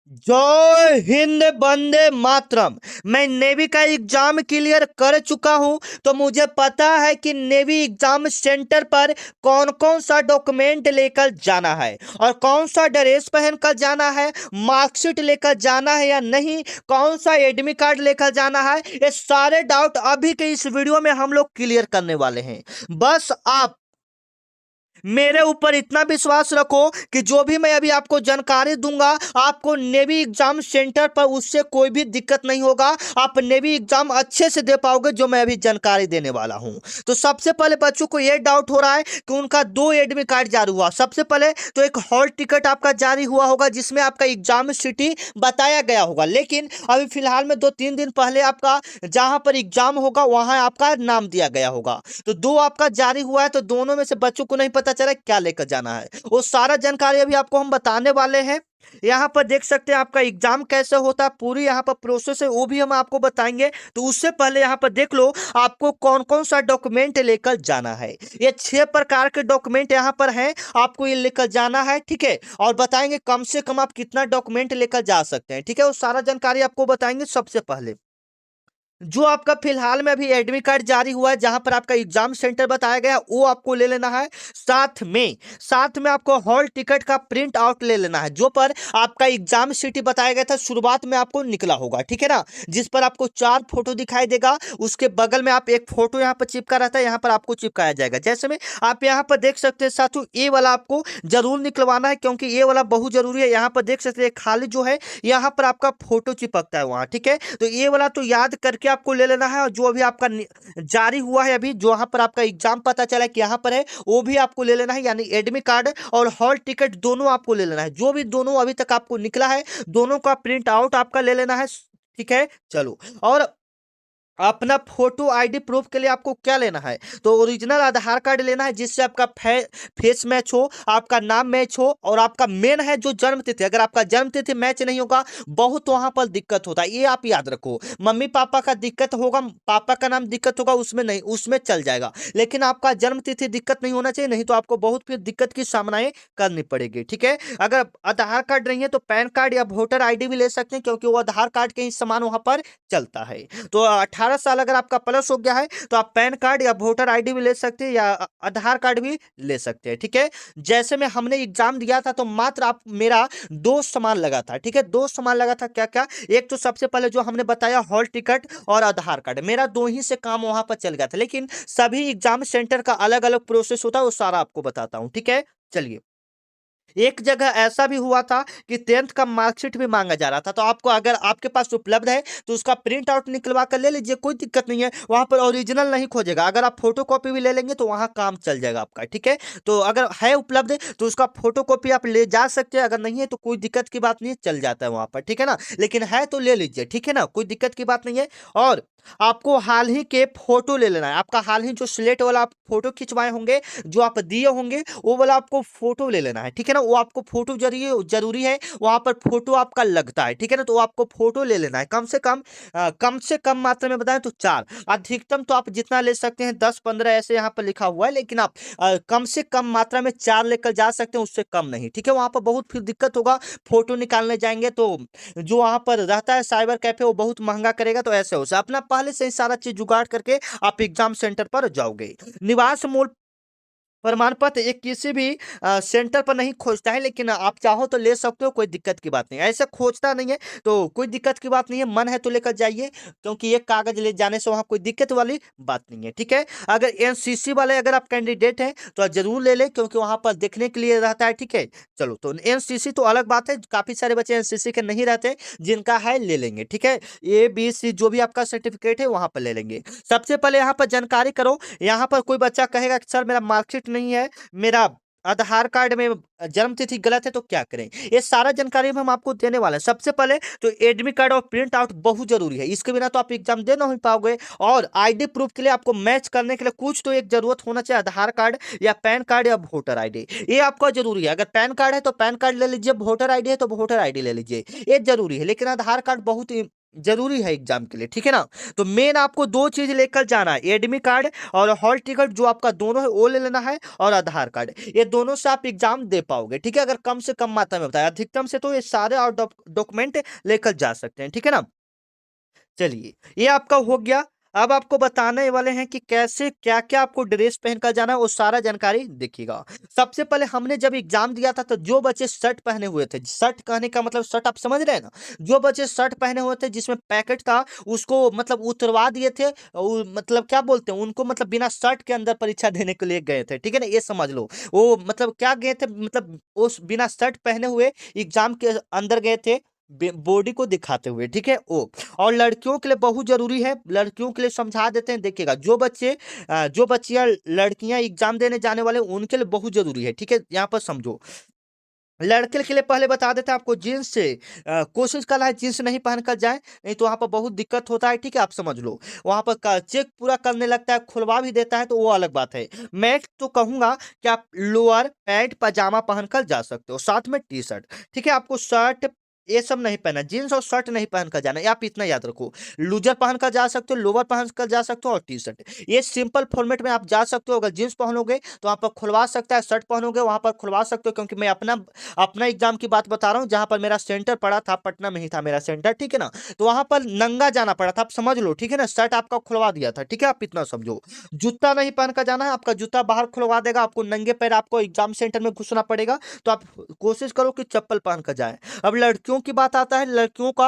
जय हिंद वंदे मातरम। मैं नेवी का एग्जाम क्लियर कर चुका हूं, तो मुझे पता है कि नेवी एग्जाम सेंटर पर कौन कौन सा डॉक्यूमेंट लेकर जाना है और कौन सा ड्रेस पहनकर जाना है, मार्कशीट लेकर जाना है या नहीं, कौन सा एडमिट कार्ड लेकर जाना है। ये सारे डाउट अभी के इस वीडियो में हम लोग क्लियर करने वाले हैं। बस आप मेरे ऊपर इतना विश्वास रखो कि जो भी मैं अभी आपको जानकारी दूंगा, आपको नेवी एग्जाम सेंटर पर उससे कोई भी दिक्कत नहीं होगा। आप नेवी एग्जाम अच्छे से दे पाओगे जो मैं अभी जानकारी देने वाला हूं। तो सबसे पहले बच्चों को यह डाउट हो रहा है कि उनका दो एडमिट कार्ड जारी हुआ। सबसे पहले तो एक हॉल टिकट आपका जारी हुआ होगा जिसमें आपका एग्जाम सिटी बताया गया होगा, लेकिन अभी फिलहाल में 2-3 दिन पहले आपका जहां पर एग्जाम होगा वहां आपका नाम दिया गया होगा। तो दो आपका जारी हुआ है, तो दोनों में से बच्चों को नहीं पता चला क्या लेकर जाना है। वो सारा जानकारी अभी आपको हम बताने वाले हैं। यहाँ पर देख सकते हैं आपका एग्जाम कैसे होता है, पूरी यहाँ पर प्रोसेस है वो भी हम आपको बताएंगे। तो उससे पहले यहाँ पर देख लो आपको कौन कौन सा डॉक्यूमेंट लेकर जाना है। ये 6 प्रकार के डॉक्यूमेंट यहाँ पर हैं, आपको ये लेकर जाना है, ठीक है। और बताएंगे कम से कम आप कितना डॉक्यूमेंट लेकर जा सकते हैं, ठीक है। वो सारा जानकारी आपको बताएंगे। सबसे पहले जो आपका फिलहाल में अभी एडमिट कार्ड जारी हुआ है जहां पर आपका एग्जाम सेंटर बताया गया वो आपको ले लेना है। साथ में आपको हॉल टिकट का प्रिंट आउट ले लेना है, जो पर आपका एग्जाम सिटी बताया गया था शुरुआत में आपको निकला होगा, ठीक है ना। जिस पर आपको 4 फोटो दिखाई देगा, उसके बगल में आप एक फोटो यहाँ पर चिपका रहता है, यहाँ पर आपको चिपकाया जाएगा। जैसे में आप यहाँ पर देख सकते हैं साथियों, ये वाला आपको जरूर निकलवाना है क्योंकि ये वाला बहुत जरूरी है। यहाँ पर देख सकते हैं खाली जो है यहाँ पर आपका फोटो चिपकता है वहां, ठीक है। तो ये वाला तो याद करके आपको ले लेना है। और जो अभी आपका जारी हुआ है, अभी जो यहाँ पर आपका एग्जाम पता चला कि यहाँ पर है, वो भी आपको ले लेना है। यानी एडमिट कार्ड और हॉल टिकट दोनों आपको ले लेना है। जो भी दोनों अभी तक आपको निकला है, दोनों का प्रिंट आउट आपका ले लेना है, ठीक है। चलो, और अपना फोटो आईडी प्रूफ के लिए आपको क्या लेना है, तो ओरिजिनल आधार कार्ड लेना है जिससे आपका फेस मैच हो, आपका नाम मैच हो, और आपका मेन है जो जन्म तिथि। अगर आपका जन्म तिथि मैच नहीं होगा बहुत वहां पर दिक्कत होता है, ये आप याद रखो। मम्मी पापा का दिक्कत होगा, पापा का नाम दिक्कत होगा उसमें नहीं, उसमें चल जाएगा, लेकिन आपका जन्म तिथि दिक्कत नहीं होना चाहिए, नहीं तो आपको बहुत फिर दिक्कत की सामना करनी पड़ेगी, ठीक है। अगर आधार कार्ड नहीं है तो पैन कार्ड या वोटर आईडी भी ले सकते हैं क्योंकि वो आधार कार्ड के ही समान वहां पर चलता है। तो 18 साल अगर आपका प्लस हो गया है तो आप पैन कार्ड या वोटर आईडी भी ले सकते हैं या आधार कार्ड भी ले सकते हैं, ठीक है। जैसे में हमने एग्जाम दिया था तो मात्र आप मेरा दो सामान लगा था, ठीक है। दो सामान लगा था, क्या क्या? एक तो सबसे पहले जो हमने बताया हॉल टिकट और आधार कार्ड, मेरा दो ही से काम वहां पर चल गया था, लेकिन सभी एग्जाम सेंटर का अलग अलग प्रोसेस होता है, वो सारा आपको बताता हूं, ठीक है। चलिए, एक जगह ऐसा भी हुआ था कि 10th का मार्कशीट भी मांगा जा रहा था, तो आपको अगर आपके पास उपलब्ध है तो उसका प्रिंट आउट निकलवा कर ले लीजिए, कोई दिक्कत नहीं है। वहां पर ओरिजिनल नहीं खोजेगा, अगर आप फोटो कॉपी भी ले लेंगे तो वहां काम चल जाएगा आपका, ठीक है। तो अगर है उपलब्ध तो उसका फोटो कॉपी आप ले जा सकते हैं, अगर नहीं है तो कोई दिक्कत की बात नहीं है, चल जाता है वहां पर, ठीक है ना। लेकिन है तो ले लीजिए, ठीक है ना, कोई दिक्कत की बात नहीं है। और आपको हाल ही के फोटो ले लेना है, आपका हाल ही जो स्लेट वाला आप फोटो खिंचवाए होंगे, जो आप दिए होंगे, वो वाला आपको फोटो ले लेना है, ठीक है ना। वो आपको फोटो जरिए जरूरी है, वहां पर फोटो आपका लगता है, ठीक है ना। तो आपको फोटो ले लेना है कम से कम मात्रा में बताएं तो 4, अधिकतम तो आप जितना ले सकते हैं 10-15 ऐसे यहाँ पर लिखा हुआ है, लेकिन आप कम से कम मात्रा में 4 लेकर जा सकते हैं, उससे कम नहीं, ठीक है। वहां पर बहुत फिर दिक्कत होगा, फोटो निकालने जाएंगे तो जो वहां पर रहता है साइबर कैफे वो बहुत महंगा करेगा, तो ऐसे हो अपना पहले से ही सारा चीज जुगाड़ करके आप एग्जाम सेंटर पर जाओगे। निवास मूल प्रमाण पत्र एक किसी भी सेंटर पर नहीं खोजता है, लेकिन आप चाहो तो ले सकते हो, कोई दिक्कत की बात नहीं है। ऐसा खोजता नहीं है तो कोई दिक्कत की बात नहीं है, मन है तो लेकर जाइए, क्योंकि एक कागज ले जाने से वहां कोई दिक्कत वाली बात नहीं है, ठीक है। अगर एनसीसी वाले अगर आप कैंडिडेट हैं तो आप जरूर ले लें क्योंकि वहां पर देखने के लिए रहता है, ठीक है। चलो, तो एनसीसी तो अलग बात है, काफी सारे बच्चे एनसीसी के नहीं रहते, जिनका है ले लेंगे, ठीक है। ABC जो भी आपका सर्टिफिकेट है वहां पर ले लेंगे। सबसे पहले यहाँ पर जानकारी करो, यहाँ पर कोई बच्चा कहेगा कि सर मेरा मार्कशीट नहीं है, मेरा आधार कार्ड में जन्म तिथि गलत है, तो क्या करें, ये सारा जानकारी हम आपको देने वाले हैं। सबसे पहले तो एडमिट कार्ड और प्रिंट आउट बहुत जरूरी है, इसके बिना तो आप एग्जाम दे नहीं पाओगे। और आईडी प्रूफ के लिए आपको मैच करने के लिए कुछ तो एक जरूरत होना चाहिए, आधार कार्ड या पैन कार्ड या वोटर आईडी, ये आपका जरूरी है। अगर पैन कार्ड है तो पैन कार्ड ले लीजिए, वोटर आईडी है तो वोटर आईडी ले लीजिए, ये जरूरी है। लेकिन आधार कार्ड बहुत जरूरी है एग्जाम के लिए, ठीक है ना। तो मेन आपको दो चीज लेकर जाना है, एडमिट कार्ड और हॉल टिकट जो आपका दोनों है वो ले लेना है, और आधार कार्ड। ये दोनों से आप एग्जाम दे पाओगे, ठीक है। अगर कम से कम मात्रा में बताया, अधिकतम से तो ये सारे और डॉक्यूमेंट लेकर जा सकते हैं, ठीक है ना। चलिए, ये आपका हो गया। अब आपको बताने वाले हैं कि कैसे क्या क्या आपको ड्रेस पहनकर जाना है, वो सारा जानकारी देखिएगा। सबसे पहले हमने जब एग्जाम दिया था तो जो बच्चे शर्ट पहने हुए थे, शर्ट कहने का मतलब शर्ट आप समझ रहे हैं ना, जो बच्चे शर्ट पहने हुए थे जिसमें पैकेट था उसको मतलब उतरवा दिए थे, मतलब क्या बोलते हैं उनको, मतलब बिना शर्ट के अंदर परीक्षा देने के लिए गए थे, ठीक है ना, ये समझ लो। वो मतलब क्या गए थे, मतलब उस बिना शर्ट पहने हुए एग्जाम के अंदर गए थे, बॉडी को दिखाते हुए, ठीक है वो। और लड़कियों के लिए बहुत जरूरी है, लड़कियों के लिए समझा देते हैं, देखिएगा जो बच्चे जो बच्चियां लड़कियां एग्जाम देने जाने वाले उनके लिए बहुत जरूरी है, ठीक है। यहाँ पर समझो, लड़के के लिए पहले बता देते हैं आपको, जीन्स से कोशिश करना है जीन्स नहीं पहन कर जाए, नहीं तो वहां पर बहुत दिक्कत होता है, ठीक है, आप समझ लो। वहां पर चेक पूरा करने लगता है, खुलवा भी देता है, तो वो अलग बात है। मैं तो कहूंगा कि आप लोअर पैंट पजामा पहनकर जा सकते हो, साथ में टी शर्ट, ठीक है। आपको शर्ट ये सब नहीं पहना, जीन्स और शर्ट नहीं पहनकर जाना है, आप इतना याद रखो। लूजर पहनकर जा सकते हो, लोअर पहनकर जा सकते हो, और टी शर्ट, ये सिंपल फॉर्मेट में आप जा सकते हो। अगर जीन्स पहनोगे तो वहां पर खुलवा सकता है, शर्ट पहनोगे वहां पर खुलवा सकते हो, क्योंकि मैं अपना एग्जाम की बात बता रहा हूँ, जहां पर मेरा सेंटर पड़ा था, पटना में ही था मेरा सेंटर, ठीक है ना। तो वहां पर नंगा जाना पड़ा था, आप समझ लो, ठीक है ना। शर्ट आपका खुलवा दिया था, ठीक है, आप इतना समझो। जूता नहीं पहन कर जाना है, आपका जूता बाहर खुलवा देगा, आपको नंगे पैर आपको एग्जाम सेंटर में घुसना पड़ेगा। तो आप कोशिश करो कि चप्पल पहन कर जाए। अब लड़कियों की बात आता है, लड़कियों का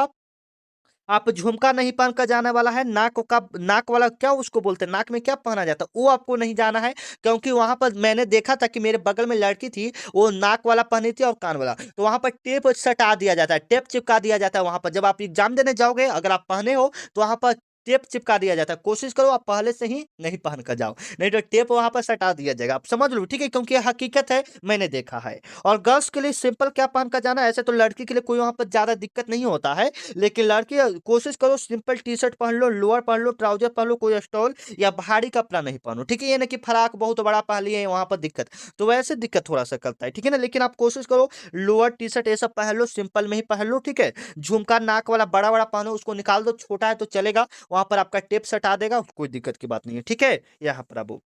आप झुमका नहीं पहन कर जाने वाला है, नाक का, नाक वाला क्या उसको बोलते हैं, नाक में क्या पहना जाता है, वो आपको नहीं जाना है। क्योंकि वहां पर मैंने देखा था कि मेरे बगल में लड़की थी, वो नाक वाला पहनी थी और कान वाला, तो वहां पर टेप सटा दिया जाता है, टेप चिपका दिया जाता है वहां पर। जब आप एग्जाम देने जाओगे अगर आप पहने हो तो वहां पर टेप चिपका दिया जाता है। कोशिश करो आप पहले से ही नहीं पहन कर जाओ, नहीं तो टेप वहां पर सटा दिया जाएगा, आप समझ लो, ठीक है, क्योंकि यह हकीकत है, मैंने देखा है। और गर्ल्स के लिए सिंपल क्या पहन कर जाना है, ऐसे तो लड़की के लिए कोई वहां पर ज्यादा दिक्कत नहीं होता है, लेकिन लड़की कोशिश करो सिंपल टी शर्ट पहन लो, लोअर पहन लो, ट्राउजर पहन लो, कोई स्टॉल या भारी कपड़ा नहीं पहनो, ठीक है। ये ना कि फराक बहुत बड़ा पहन लिए वहां पर दिक्कत, तो वैसे दिक्कत थोड़ा सा करता है, ठीक है ना। लेकिन आप कोशिश करो लोअर टी शर्ट ये सब पहन लो, सिंपल में ही पहन लो, ठीक है। झुमका नाक वाला बड़ा बड़ा पहनो, उसको निकाल दो, छोटा है तो चलेगा, वहां पर आपका टेप सटा देगा, कोई दिक्कत की बात नहीं है, ठीक है। यहाँ पर अब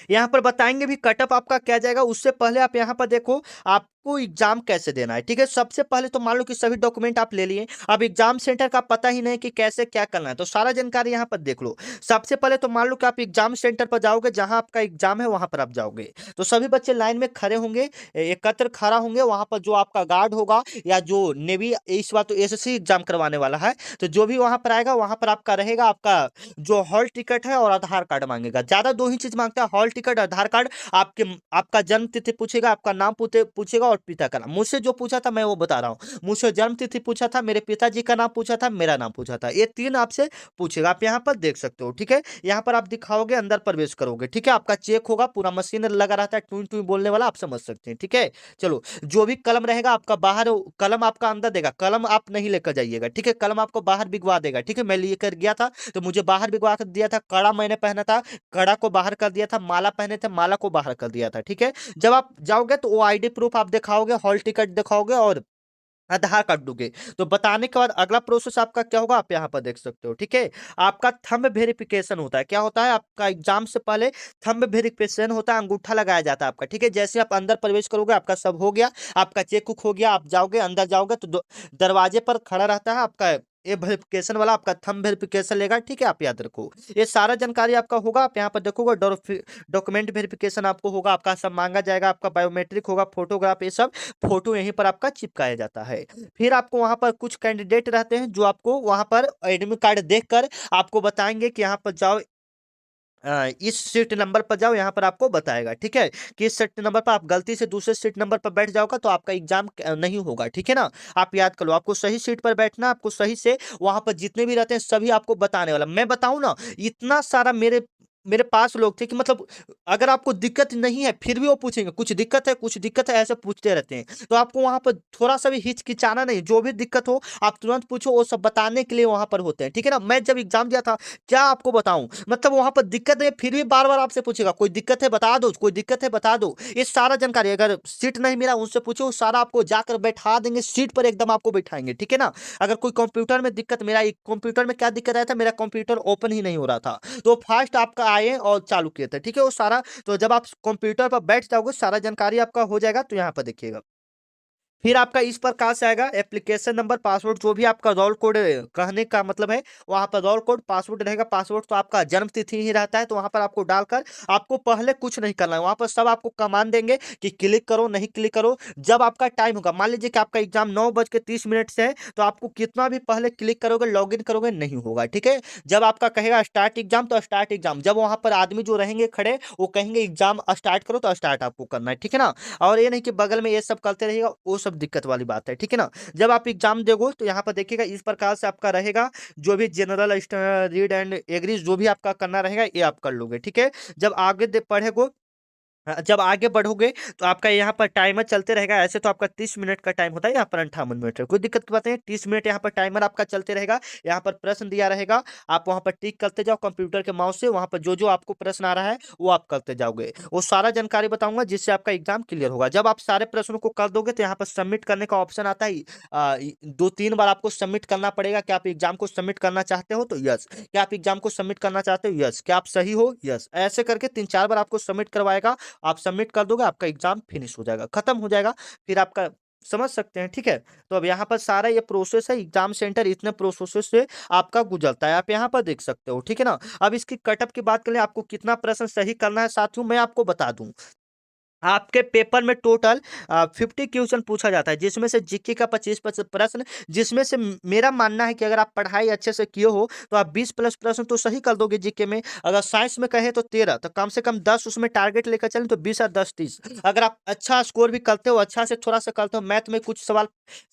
यहाँ पर बताएंगे भी कटअप आपका क्या जाएगा, उससे पहले आप यहाँ पर देखो आपको एग्जाम कैसे देना है, ठीक है। सबसे पहले तो मान लो कि सभी डॉक्यूमेंट आप ले लिए, अब एग्जाम सेंटर का पता ही नहीं कि कैसे क्या करना है, तो सारा जानकारी यहाँ पर देख लो। सबसे पहले तो मान लो कि आप एग्जाम सेंटर पर जाओगे, जहां आपका एग्जाम है वहां पर आप जाओगे, तो सभी बच्चे लाइन में खड़े होंगे, एकत्र खड़ा होंगे, वहां पर जो आपका गार्ड होगा या जो नेवी, इस बार तो एसएससी एग्जाम करवाने वाला है, तो जो भी वहां पर आएगा वहां पर आपका रहेगा, आपका जो हॉल टिकट है और आधार कार्ड मांगेगा, ज्यादा दो ही चीज मांगता है, हॉल टिकट, आधार कार्ड। आपके आपका जन्म तिथि पूछेगा, आपका नाम पूछेगा, और पिता का नाम। मुझसे जो पूछा था मैं वो बता रहा हूँ, मुझसे जन्म तिथि पूछा था, मेरे पिताजी का नाम पूछा था, मेरा नाम पूछा था, ये तीन आपसे पूछेगा, आप यहाँ पर देख सकते हो, ठीक है। यहाँ पर आप दिखाओगे, अंदर प्रवेश करोगे, ठीक है, आपका चेक होगा, पूरा मशीन लगा रहता है, टूं टूं बोलने वाला, आप समझ सकते हैं, ठीक है। चलो, जो भी कलम रहेगा आपका बाहर, कलम आपका अंदर देगा, कलम आप नहीं लेकर जाइएगा, ठीक है, कलम आपको बाहर भिगवा देगा, ठीक है। मैं लेकर गया था तो मुझे बाहर भिगवा कर दिया था, कड़ा मैंने पहना था, कड़ा को बाहर कर दिया था, माला पहने थे, माला को बाहर कर दिया था, ठीक है। जब आप जाओगे तो वो आईडी प्रूफ आप दिखाओगे, हॉल टिकट दिखाओगे और आधार कार्ड दोगे, तो बताने के बाद अगला प्रोसेस आपका क्या होगा, आप यहाँ पर देख सकते हो, ठीक है। आपका थंब वेरिफिकेशन होता है, क्या होता है, आपका एग्जाम से पहले थंब वेरिफिकेशन होता है, अंगूठा लगाया जाता है आपका, ठीक है। जैसे आप अंदर प्रवेश करोगे आपका सब हो गया, आपका चेक उक हो गया, आप जाओगे अंदर जाओगे तो दरवाजे पर खड़ा रहता है आपका ये वेरिफिकेशन वाला, आपका थंब वेरिफिकेशन लेगा, ठीक है, आप याद रखो। ये सारा जानकारी आपका होगा, आप यहाँ पर देखोगे डॉक्यूमेंट वेरिफिकेशन आपको होगा, आपका सब मांगा जाएगा, आपका बायोमेट्रिक होगा, फोटोग्राफ, ये सब फोटो यहीं पर आपका चिपकाया जाता है। फिर आपको वहां पर कुछ कैंडिडेट रहते हैं जो आपको वहां पर एडमिट कार्ड देखकर आपको बताएंगे कि यहाँ पर जाओ, इस सीट नंबर पर जाओ, यहाँ पर आपको बताएगा, ठीक है, कि इस सीट नंबर पर आप गलती से दूसरे सीट नंबर पर बैठ जाओगा तो आपका एग्जाम नहीं होगा, ठीक है ना। आप याद कर लो, आपको सही सीट पर बैठना, आपको सही से वहां पर जितने भी रहते हैं सभी आपको बताने वाला, मैं बताऊं ना, इतना सारा मेरे मेरे पास लोग थे कि मतलब अगर आपको दिक्कत नहीं है फिर भी वो पूछेंगे कुछ दिक्कत है ऐसे पूछते रहते हैं। तो आपको वहाँ पर थोड़ा-सा भी हिचकिचाना नहीं, जो भी दिक्कत हो आप तुरंत पूछो, वो सब बताने के लिए वहाँ पर होते हैं, ठीक है ना? मैं जब एग्ज़ाम दिया था, क्या आपको बताऊँ? मतलब वहाँ पर दिक्कत है फिर भी बार-बार आपसे पूछेगा, कोई दिक्कत है बता दो, कोई दिक्कत है बता दो। ये सारा जानकारी अगर सीट नहीं मिला उनसे पूछो, सारा आपको जाकर बैठा देंगे, सीट पर एकदम आपको बैठाएँगे, ठीक है ना? अगर कोई कंप्यूटर में दिक्कत मेरा एक कंप्यूटर में क्या दिक्कत आया था, मेरा कंप्यूटर ओपन ही नहीं हो रहा था। तो फर्स्ट आपका आए और चालू किए थे, ठीक है? वो सारा तो जब आप कंप्यूटर पर बैठ जाओगे, सारा जानकारी आपका हो जाएगा, तो यहाँ पर देखिएगा। फिर आपका इस प्रकार से आएगा एप्लीकेशन नंबर, पासवर्ड जो भी आपका रोल कोड कहने का मतलब है, वहाँ पर रोल कोड, पासवर्ड रहेगा। पासवर्ड तो आपका जन्म तिथि ही रहता है, तो वहाँ पर आपको डालकर आपको पहले कुछ नहीं करना है। वहाँ पर सब आपको कमांड देंगे कि क्लिक करो, नहीं क्लिक करो। जब आपका टाइम होगा, मान लीजिए कि आपका एग्ज़ाम 9:30 से है, तो आपको कितना भी पहले क्लिक करोगे, लॉगिन करोगे, नहीं होगा, ठीक है? जब आपका कहेगा स्टार्ट एग्ज़ाम, तो स्टार्ट एग्ज़ाम। जब वहाँ पर आदमी जो रहेंगे खड़े, वो कहेंगे एग्ज़ाम स्टार्ट करो, तो स्टार्ट आपको करना है, ठीक है ना? और ये नहीं कि बगल में ये सब करते रहिएगा, वो सब दिक्कत वाली बात है, ठीक है ना? जब आप एग्ज़ाम दोगे तो यहाँ पर देखिएगा इस प्रकार से आपका रहेगा, जो भी जनरल रीड एंड एग्री जो भी आपका करना रहेगा, ये आप कर लोगे, ठीक है? जब आगे पढ़ोगे, जब आगे बढ़ोगे तो आपका यहाँ पर टाइमर चलते रहेगा। ऐसे तो आपका 30 मिनट का टाइम होता है, यहाँ पर 58 मिनट है। कोई दिक्कत की बात नहीं है, 30 मिनट यहाँ पर टाइमर आपका चलते रहेगा। यहाँ पर प्रश्न दिया रहेगा, आप वहाँ पर टिक करते जाओ कंप्यूटर के माउस से, वहाँ पर जो-जो आपको प्रश्न आ रहा है, वो आप करते जाओगे। वो सारा जानकारी बताऊँगा जिससे आपका एग्ज़ाम क्लियर होगा। जब आप सारे प्रश्नों को कर दोगे तो यहाँ पर सबमिट करने का ऑप्शन आता है। 2-3 बार आपको सबमिट करना पड़ेगा। क्या आप एग्ज़ाम को सबमिट करना चाहते हो? तो यस। क्या आप एग्ज़ाम को सबमिट करना चाहते हो? यस। क्या आप सही हो? यस। ऐसे करके 3-4 बार आपको सबमिट करवाएगा। आप सबमिट कर दोगे, आपका एग्ज़ाम फिनिश हो जाएगा, खत्म हो जाएगा। फिर आपका समझ सकते हैं, ठीक है? तो अब यहाँ पर सारा ये प्रोसेस है, एग्ज़ाम सेंटर इतने प्रोसेसेस से आपका गुज़रता है, आप यहाँ पर देख सकते हो, ठीक है ना? अब इसकी कट ऑफ की बात करें, आपको कितना प्रश्न सही करना है साथियों, मैं आपको बता दूँ। आपके पेपर में टोटल 50 क्वेश्चन पूछा जाता है, जिसमें से जीके का 25 प्रश्न, जिसमें से मेरा मानना है कि अगर आप पढ़ाई अच्छे से किए हो तो आप 20 प्लस प्रश्न तो सही कर दोगे जीके में। अगर साइंस में कहे तो 13, तो कम से कम 10 उसमें टारगेट लेकर चलें तो 20 और 10 30। अगर आप अच्छा स्कोर भी करते हो, अच्छा से थोड़ा सा करते हो, मैथ में कुछ सवाल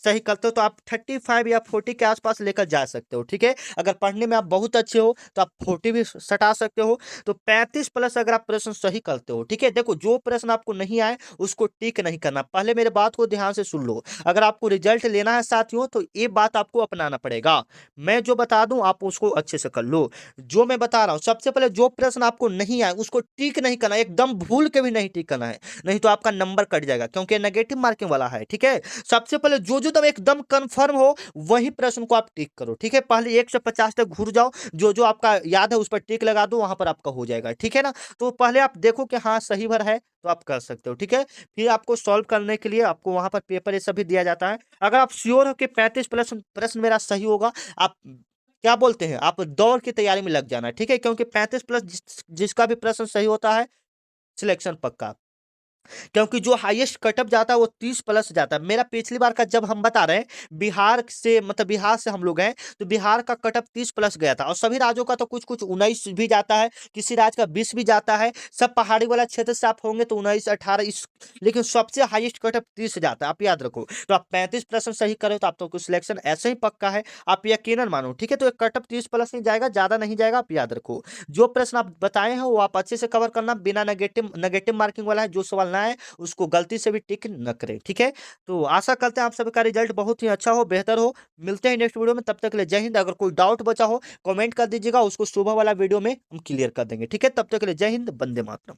सही करते हो, तो आप 35 या 40 के आसपास लेकर जा सकते हो, ठीक है? अगर पढ़ने में आप बहुत अच्छे हो तो आप 40 भी सटा सकते हो। तो 35 प्लस अगर आप प्रश्न सही करते हो, ठीक है? देखो, जो प्रश्न आपको नहीं आए उसको टिक नहीं करना। पहले मेरे बात को ध्यान से सुन लो। अगर आपको रिजल्ट लेना है साथियों, तो ये बात आपको अपनाना पड़ेगा। मैं जो बता दूं आप उसको अच्छे से कर लो। जो मैं बता रहा हूं, सबसे पहले जो प्रश्न आपको नहीं आए उसको टिक नहीं करना, एकदम भूल के भी नहीं टिक करना है, नहीं तो आपका नंबर कट जाएगा, क्योंकि नेगेटिव मार्किंग वाला है, ठीक है? सबसे पहले जो जो तुम एकदम कंफर्म हो वही प्रश्न को आप टिक करो, ठीक है? पहले 1 से 50 तक घुर जाओ, जो जो आपका याद है उस पर टिक लगा दो, वहां पर आपका हो जाएगा, ठीक है ना? तो पहले आप देखो कि हाँ सही भर है, तो आप कर सकते हो, ठीक है? फिर आपको सॉल्व करने के लिए आपको वहाँ पर पेपर ये सब भी दिया जाता है। अगर आप श्योर हो कि 35 प्लस प्रश्न मेरा सही होगा, आप क्या बोलते हैं, आप दौड़ की तैयारी में लग जाना, ठीक है? क्योंकि 35 प्लस जिसका भी प्रश्न सही होता है, सिलेक्शन पक्का। क्योंकि जो हाईएस्ट कटअप जाता है वो 30 प्लस जाता है। मेरा पिछली बार का जब हम बता रहे हैं, बिहार से मतलब बिहार से हम लोग हैं, तो बिहार का कटअप 30 प्लस गया था, और सभी राज्यों का तो कुछ-कुछ 19 भी जाता है, किसी राज्य का 20 भी जाता है। सब पहाड़ी वाला क्षेत्र से आप होंगे तो 19, 18 इस, लेकिन सबसे हाईएस्ट कटअप 30 जाता है, आप याद रखो। तो आप 35 प्रश्न सही करो तो आपका सिलेक्शन ऐसे ही पक्का है, आप यकीनन मानो, ठीक है? तो कटअप 30 प्लस ही जाएगा, ज़्यादा नहीं जाएगा, आप याद रखो। जो प्रश्न आप बताए हैं वो आप अच्छे से कवर करना, बिना नेगेटिव नेगेटिव मार्किंग वाला है, जो सवाल ना आए उसको गलती से भी टिक न करें, ठीक है? तो आशा करते हैं आप सभी का रिजल्ट बहुत ही अच्छा हो, बेहतर हो। मिलते हैं नेक्स्ट वीडियो में, तब तक के लिए जय हिंद। अगर कोई डाउट बचा हो कमेंट कर दीजिएगा, उसको सुबह वाला वीडियो में हम क्लियर कर देंगे, ठीक है? तब तक के लिए जय हिंद, वंदे मातरम।